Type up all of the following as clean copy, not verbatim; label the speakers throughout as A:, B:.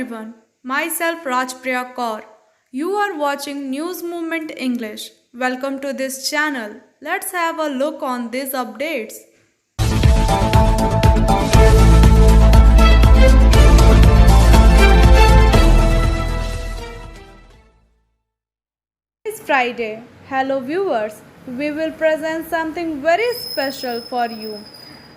A: everyone, myself Rajpriya Kaur. You are watching News Movement English. Welcome to this channel. Let's have a look on these updates. It's Friday. Hello viewers. We will present something very special for you.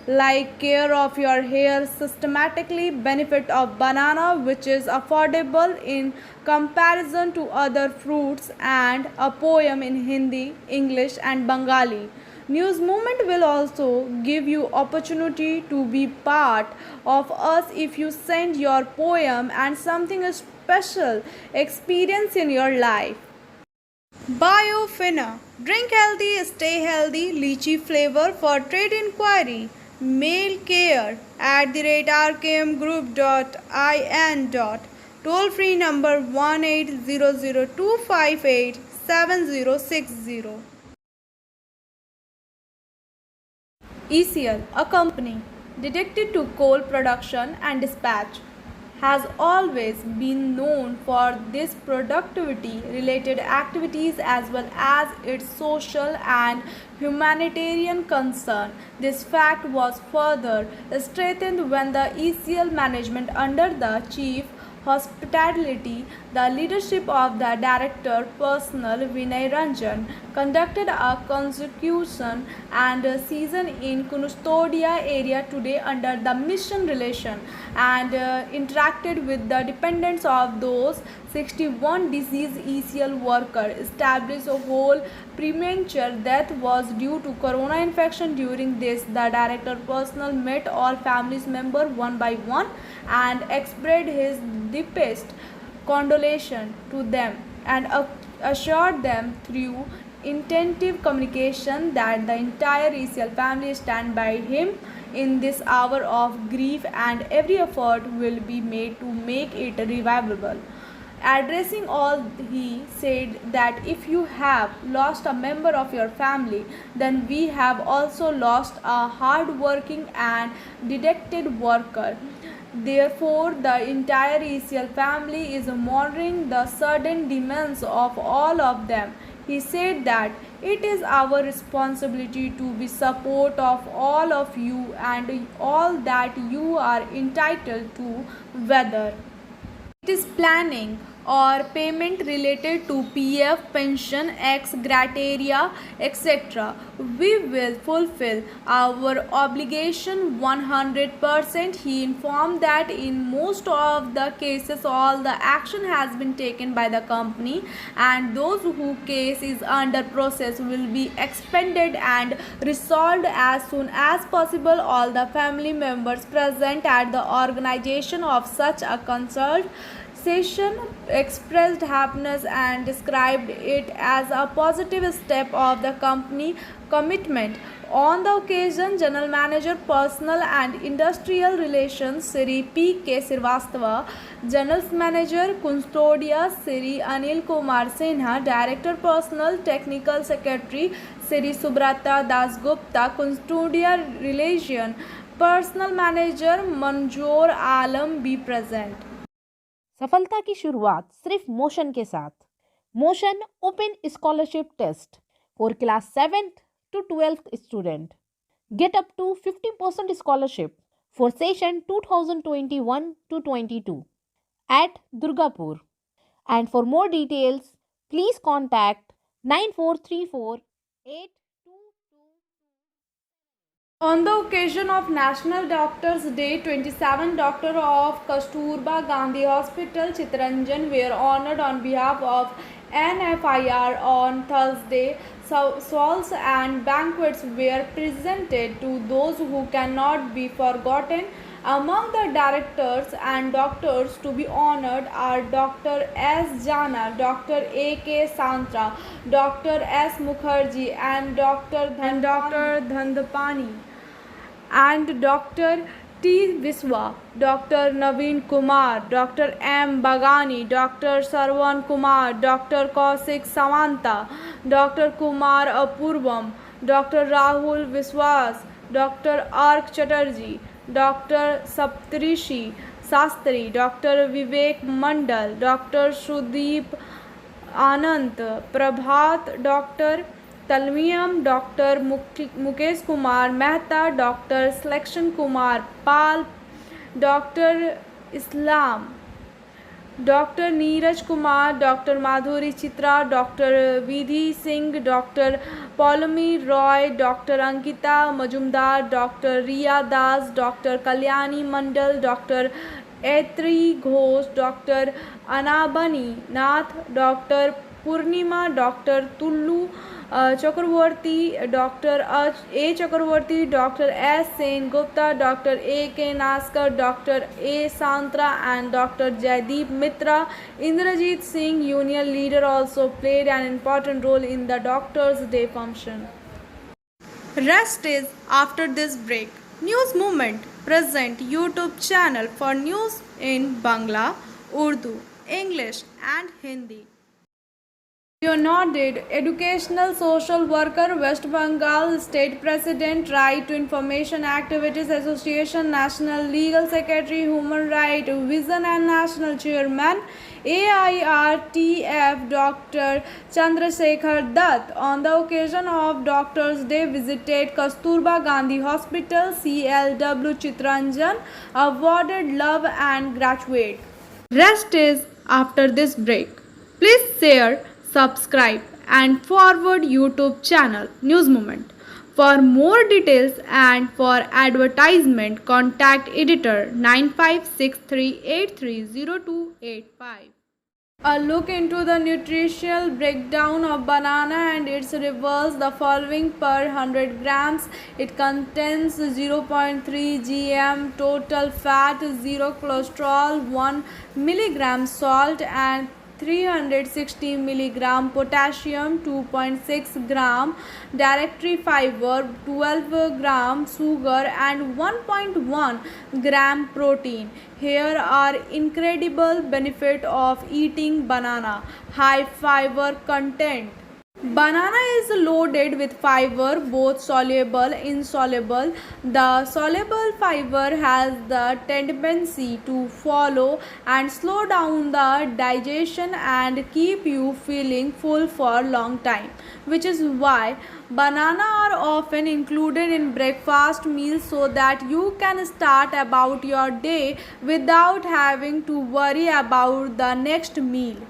A: Like care of your hair systematically benefit of banana which is affordable in comparison to other fruits and a poem in Hindi, English and Bengali. News Movement will also give you opportunity to be part of us if you send your poem and something special experience in your life. Biofina. Drink healthy, stay healthy. Lychee flavor for trade inquiry. Mail care @rkmgroup.in. Toll free number 1800-258-7060. ECL, a company dedicated to coal production and dispatch, has always been known for this productivity related activities as well as its social and humanitarian concern. This fact was further strengthened when the ECL management under the chief hospitality, the leadership of the director personnel Vinay Ranjan conducted a consecration and season in Kunustodia area today under the mission relation and interacted with the dependents of those 61 deceased ECL worker. Established a whole premature death was due to corona infection. During this, the director personnel met all families member one by one and expressed his deepest condolence to them and assured them through intensive communication that the entire ECL family stand by him in this hour of grief and every effort will be made to make it revivable. Addressing all, he said that if you have lost a member of your family, then we have also lost a hard-working and dedicated worker. Therefore, the entire ECL family is mourning the sudden demise of all of them. He said that it is our responsibility to be support of all of you and all that you are entitled to, whether it is planning or payment related to PF, pension, ex gratia, etc. We will fulfill our obligation 100%. He informed that in most of the cases all the action has been taken by the company and those whose case is under process will be expended and resolved as soon as possible. All the family members present at the organization of such a consult session expressed happiness and described it as a positive step of the company commitment. On the occasion, General Manager Personal and Industrial Relations Sri P.K. Srivastava, General Manager Custodia Sri Anil Kumar Sinha, Director Personal Technical Secretary Sri Subrata Das Gupta, Custodia Relation Personal Manager Manzoor Alam be present.
B: सफलता की शुरुआत सिर्फ Motion के साथ। Motion open scholarship test for class 7th to 12th student. Get up to 50% scholarship for session 2021 to 22 at Durgapur. And for more details, please contact 9434
A: On the occasion of National Doctors Day, 27 doctors of Kasturba Gandhi Hospital, Chittaranjan were honored on behalf of NFIR on Thursday. Stalls and banquets were presented to those who cannot be forgotten. Among the directors and doctors to be honored are Dr. S. Jana, Dr. A. K. Santra, Dr. S. Mukherjee and Dr. Dhandapani and Dr. T. Viswa, Dr. Naveen Kumar, Dr. M. Bagani, Dr. Sarwan Kumar, Dr. Kausik Samanta, Dr. Kumar Apurvam, Dr. Rahul Viswas, Dr. Ark Chatterjee, Dr. Saptrishi Sastri, Dr. Vivek Mandal, Dr. Sudeep Anand, Prabhat, Dr. Talmiyam, Dr. Mukesh Kumar Mehta, Dr. Selection Kumar Pal, Dr. Islam, Dr. Neeraj Kumar, Dr. Madhuri Chitra, Dr. Vidhi Singh, Dr. Paulami Roy, Dr. Ankita Majumdar, Dr. Riya Das, Dr. Kalyani Mandal, Dr. Etri Ghosh, Dr. Anabani Nath, Dr. Purnima, Dr. Tullu Chakraborty, Dr. A. Chakraborty, Dr. S. Sen Gupta, Dr. A. K. Naskar, Dr. A. Santra, and Dr. Jaideep Mitra. Indrajit Singh, union leader, also played an important role in the Doctors' Day function. Rest is after this break. News Movement present YouTube channel for news in Bangla, Urdu, English, and Hindi. Leonarded, educational social worker, West Bengal State President, Right to Information Activities Association, National Legal Secretary, Human Rights Vision and National Chairman, AIRTF, Dr. Chandrasekhar Dutt, on the occasion of Doctors' Day, visited Kasturba Gandhi Hospital, CLW Chitranjan, awarded love and graduate. Rest is after this break. Please share, subscribe and forward YouTube channel News Movement. For more details and for advertisement, contact editor 9563830285. A look into the nutritional breakdown of banana and its reverse. The following per 100 grams. It contains 0.3 gm total fat, 0 cholesterol, 1 milligram salt and 360 milligram potassium, 2.6 gram dietary fiber, 12 gram sugar and 1.1 gram protein. Here are incredible benefit of eating banana. High fiber content. Banana is loaded with fiber, both soluble and insoluble. The soluble fiber has the tendency to follow and slow down the digestion and keep you feeling full for a long time, which is why banana are often included in breakfast meals so that you can start about your day without having to worry about the next meal.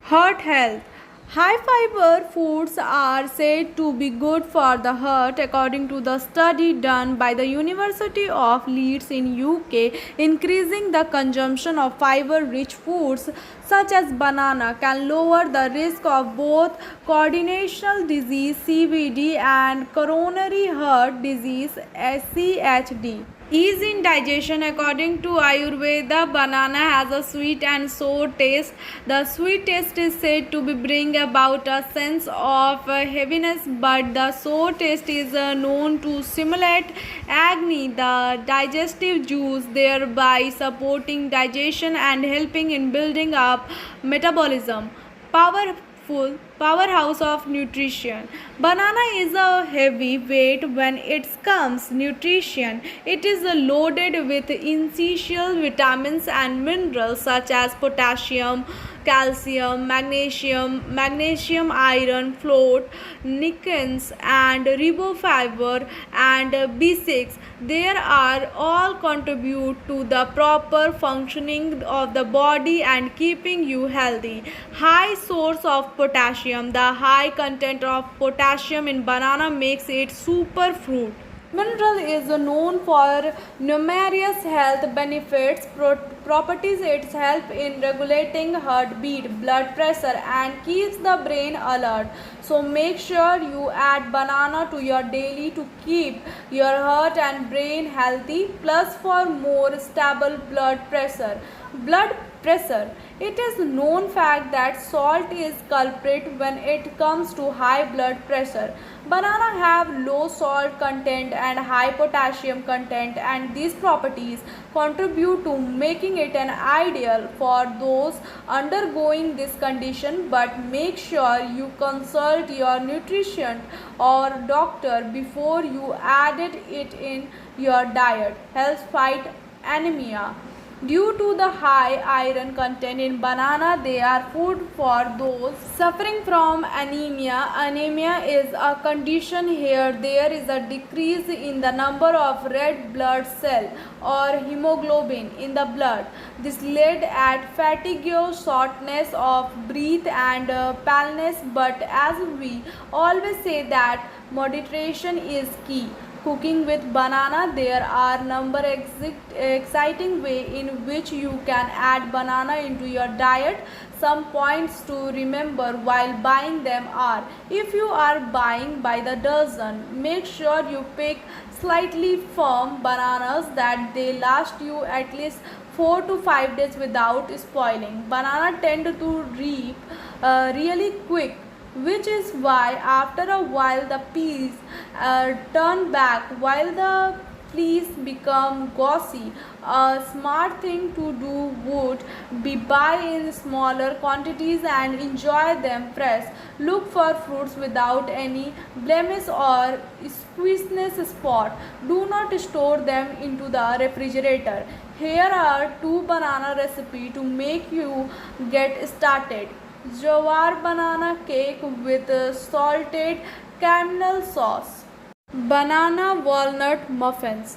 A: Heart health. High fiber foods are said to be good for the heart according to the study done by the University of Leeds in UK. Increasing the consumption of fiber rich foods such as banana can lower the risk of both coordinational disease CVD and coronary heart disease CHD. Ease in digestion. According to Ayurveda, banana has a sweet and sour taste. The sweet taste is said to bring about a sense of heaviness, but the sour taste is known to stimulate agni, the digestive juice, thereby supporting digestion and helping in building up metabolism. Powerhouse of nutrition. Banana is a heavy weight when it comes nutrition. It is loaded with essential vitamins and minerals such as potassium, calcium, magnesium, iron, folate, nicotine, and riboflavin and B6. There are all contribute to the proper functioning of the body and keeping you healthy. High source of potassium. The high content of potassium in banana makes it super fruit. Mineral is known for numerous health benefits, properties. It helps in regulating heartbeat, blood pressure and keeps the brain alert. So make sure you add banana to your daily to keep your heart and brain healthy, plus for more stable blood pressure. It is known fact that salt is culprit when it comes to high blood pressure. Banana have low salt content and high potassium content, and these properties contribute to making it an ideal for those undergoing this condition. But make sure you consult your nutrition or doctor before you add it in your diet. Helps fight anemia. Due to the high iron content in banana, they are food for those suffering from anemia. Anemia is a condition here there is a decrease in the number of red blood cell or hemoglobin in the blood. This led at fatigue, shortness of breath and paleness, but as we always say that moderation is key. Cooking with banana, there are number exciting way in which you can add banana into your diet. Some points to remember while buying them are: if you are buying by the dozen, make sure you pick slightly firm bananas that they last you at least 4 to 5 days without spoiling. Banana tend to really quick, which is why after a while the peels turn back while the fleece become glossy. A smart thing to do would be buy in smaller quantities and enjoy them fresh. Look for fruits without any blemish or squeeziness spot. Do not store them into the refrigerator. Here are 2 banana recipe to make you get started. Jawar banana cake with salted caramel sauce. Banana walnut muffins.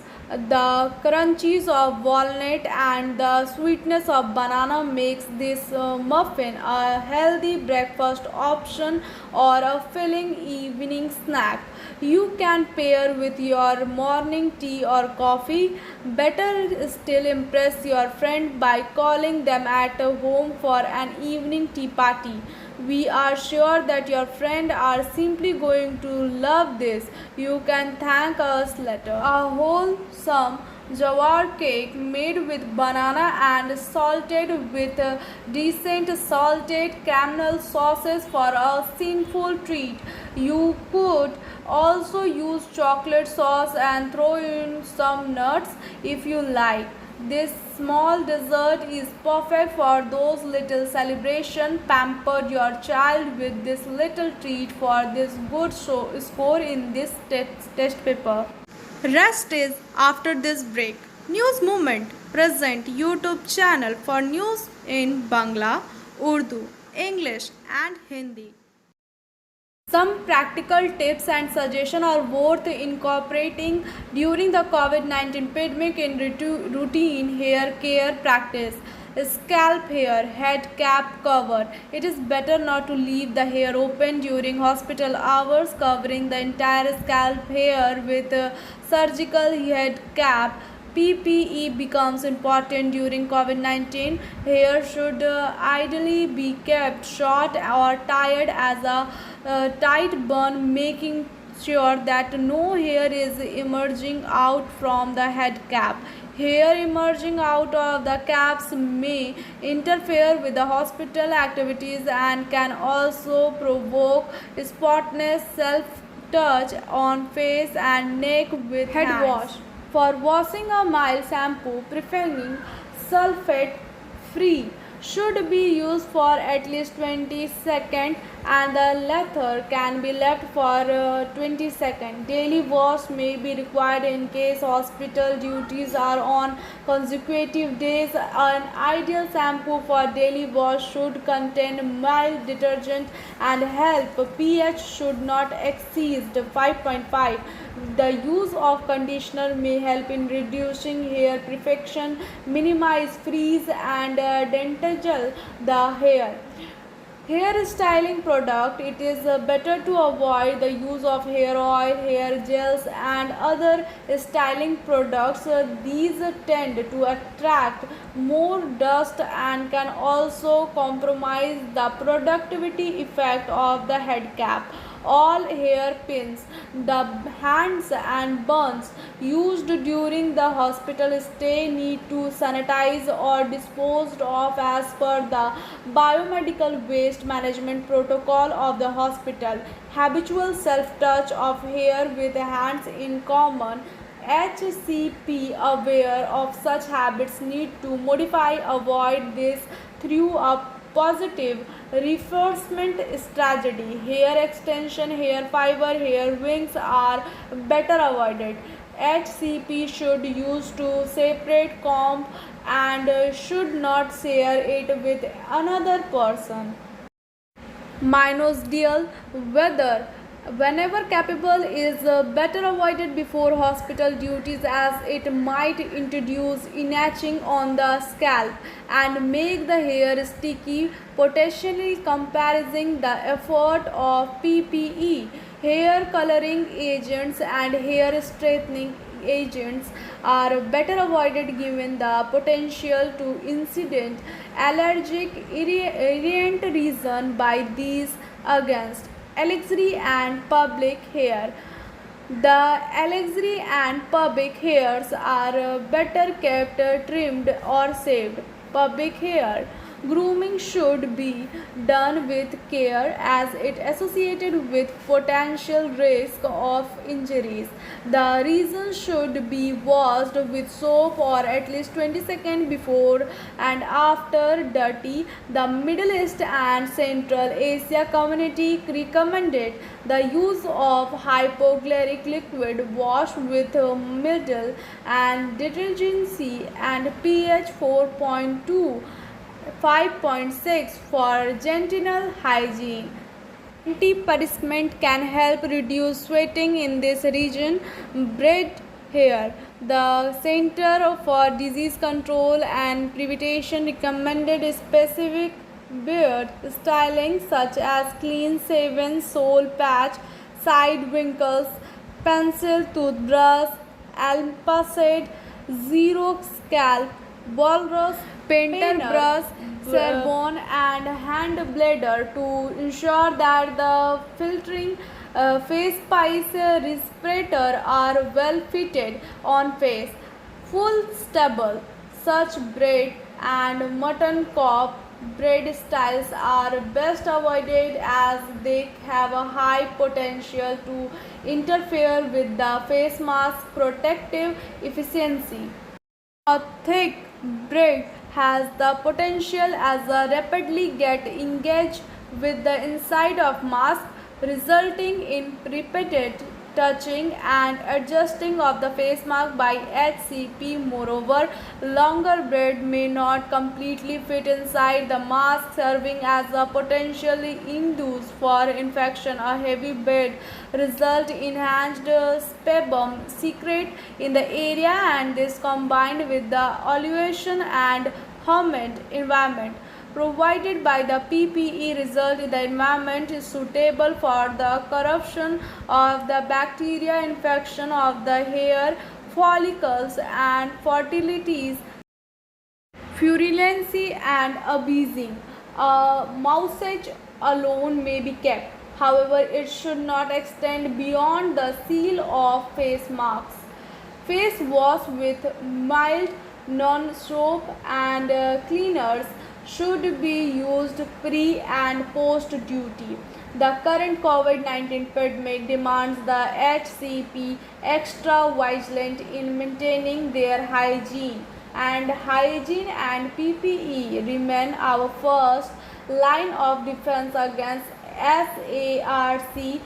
A: The crunchies of walnut and the sweetness of banana makes this muffin a healthy breakfast option or a filling evening snack. You can pair with your morning tea or coffee. Better still, impress your friend by calling them at home for an evening tea party. We are sure that your friend are simply going to love this. You can thank us later. A wholesome jawar cake made with banana and salted with decent salted caramel sauces for a sinful treat. You could also use chocolate sauce and throw in some nuts if you like. This small dessert is perfect for those little celebration. Pamper your child with this little treat for this good score in this test paper. Rest is after this break. News Movement present YouTube channel for news in Bangla, Urdu, English and Hindi. Some practical tips and suggestions are worth incorporating during the COVID-19 pandemic in routine hair care practice. Scalp hair, head cap cover. It is better not to leave the hair open during hospital hours. Covering the entire scalp hair with a surgical head cap PPE becomes important during COVID-19. Hair should ideally be kept short or tied as a tight bun, making sure that no hair is emerging out from the head cap. Hair emerging out of the caps may interfere with the hospital activities and can also provoke spottiness. Self touch on face and neck with head hands. Wash. For washing, a mild shampoo, preferring sulfate free, should be used for at least 20 seconds, and the latter can be left for 20 seconds. Daily wash may be required in case hospital duties are on consecutive days. An ideal shampoo for daily wash should contain mild detergent and help pH should not exceed 5.5. The use of conditioner may help in reducing hair friction, minimize frizz and dentage the hair. Hair styling product. It is better to avoid the use of hair oil, hair gels and other styling products. These tend to attract more dust and can also compromise the productivity effect of the head cap. All hair pins, the hands and buns used during the hospital stay need to sanitize or disposed of as per the biomedical waste management protocol of the hospital. Habitual self-touch of hair with hands in common. HCP aware of such habits need to modify avoid this through a positive reinforcement strategy. Hair extension, hair fiber, hair wings are better avoided. HCP should use to separate comb and should not share it with another person. Minoxidil, whether whenever capable, is better avoided before hospital duties as it might introduce itching on the scalp and make the hair sticky, potentially compromising the effort of PPE. Hair coloring agents and hair straightening agents are better avoided given the potential to incident allergic irritant reason by these against elixir and public hair. The elixir and pubic hairs are better kept, trimmed, or saved. Pubic hair grooming should be done with care as it associated with potential risk of injuries. The region should be washed with soap or at least 20 seconds before and after dirty. The Middle East and Central Asia community recommended the use of hypoallergenic liquid wash with middle and detergency and pH 4.2 5.6 for genital hygiene. Antiperspirant can help reduce sweating in this region. Braid hair. The Center for Disease Control and Prevention recommended specific beard styling such as clean shaven soul patch, side wrinkles, pencil toothbrush, alpacid, zero scalp, walrus, painter brush, Cerbon and hand blader to ensure that the filtering face piece respirator are well fitted on face. Full stable, such bread and mutton chop bread styles are best avoided as they have a high potential to interfere with the face mask protective efficiency. A thick braid has the potential as a rapidly get engaged with the inside of mask, resulting in repeated touching and adjusting of the face mask by HCP. Moreover, longer braid may not completely fit inside the mask, serving as a potentially induce for infection. A heavy braid result in enhanced sebum secret in the area, and this combined with the elevation and humid environment provided by the PPE result in the environment is suitable for the corruption of the bacteria infection of the hair follicles and fertilities Purulency and abusing. Mousage alone may be kept. However, it should not extend beyond the seal of face masks. Face wash with mild non-soap and cleaners should be used pre and post duty. The current COVID-19 pandemic demands the HCP extra vigilant in maintaining their hygiene, and hygiene and PPE remain our first line of defense against SARS-CoV-2.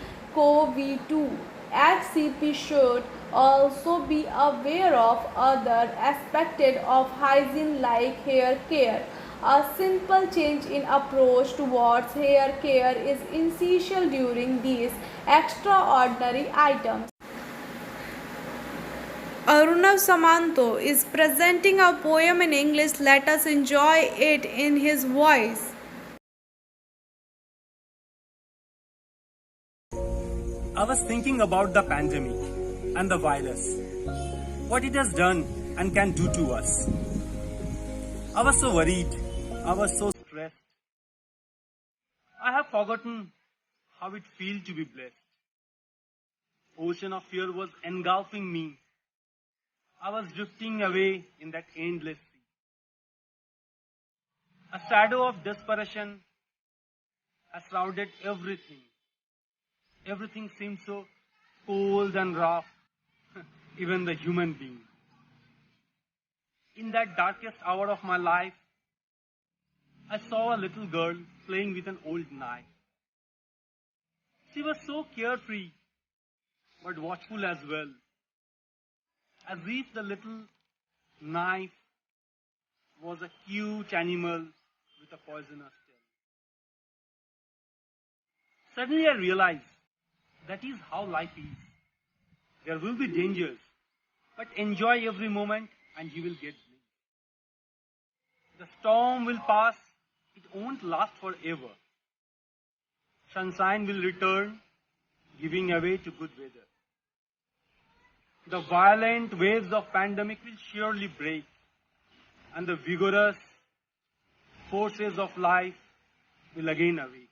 A: HCP should also be aware of other aspects of hygiene like hair care. A simple change in approach towards hair care is essential during these extraordinary items. Arunav Samanto is presenting a poem in English. Let us enjoy it in his voice.
C: I was thinking about the pandemic and the virus, what it has done and can do to us. I was so worried, I was so stressed. I have forgotten how it feels to be blessed. Ocean of fear was engulfing me. I was drifting away in that endless sea. A shadow of desperation has shrouded everything. Everything seemed so cold and rough, even the human being. In that darkest hour of my life, I saw a little girl playing with an old knife. She was so carefree, but watchful as well. as if the little knife was a cute animal with a poisonous tail. Suddenly I realized that is how life is. There will be dangers, but enjoy every moment and you will get bliss. The storm will pass, it won't last forever. Sunshine will return, giving away to good weather. The violent waves of pandemic will surely break, and the vigorous forces of life will again awake.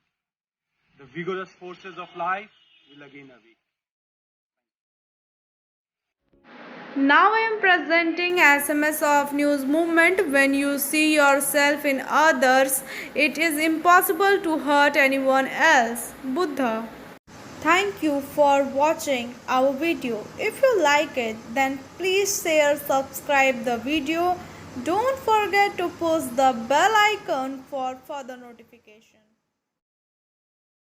C: The vigorous forces of life will again awake.
A: Now I am presenting SMS of news movement. When you see yourself in others, it is impossible to hurt anyone else. Buddha. Thank you for watching our video. If you like it, then please share, subscribe the video. Don't forget to push the bell icon for further notification.